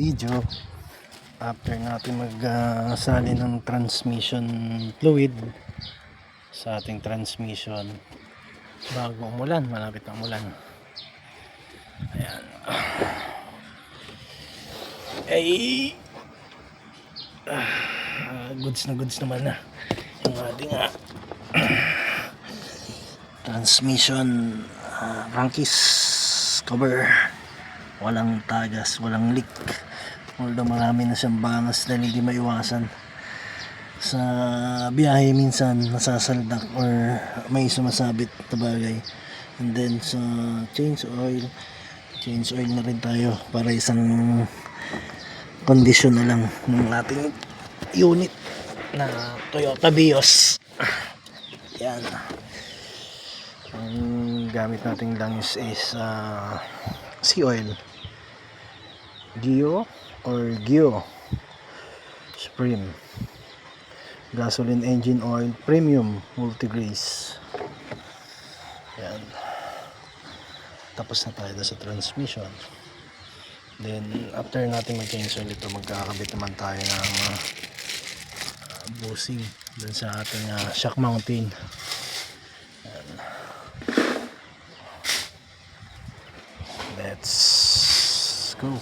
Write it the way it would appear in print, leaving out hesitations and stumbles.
video after natin magsali ng transmission fluid sa ating transmission bago umulan, malapit na umulan. Ayan. Ay goods naman na yung ating transmission crankcase cover. Walang tagas, walang leak, although marami na siyang bangas dahil hindi maiwasan sa biyahe, minsan nasasaldak or may sumasabit na bagay. And then sa change oil na rin tayo para isang kondisyon na lang ng ating unit na Toyota Vios. Yan, ang gamit nating langis is sea oil, Geo Supreme, gasoline engine oil premium multigrace. Yan, tapos na tayo sa transmission. Then after natin mag-change oil ito, magkakabit naman tayo ng bushing dun sa ating shock mountain. Yan. Let's go.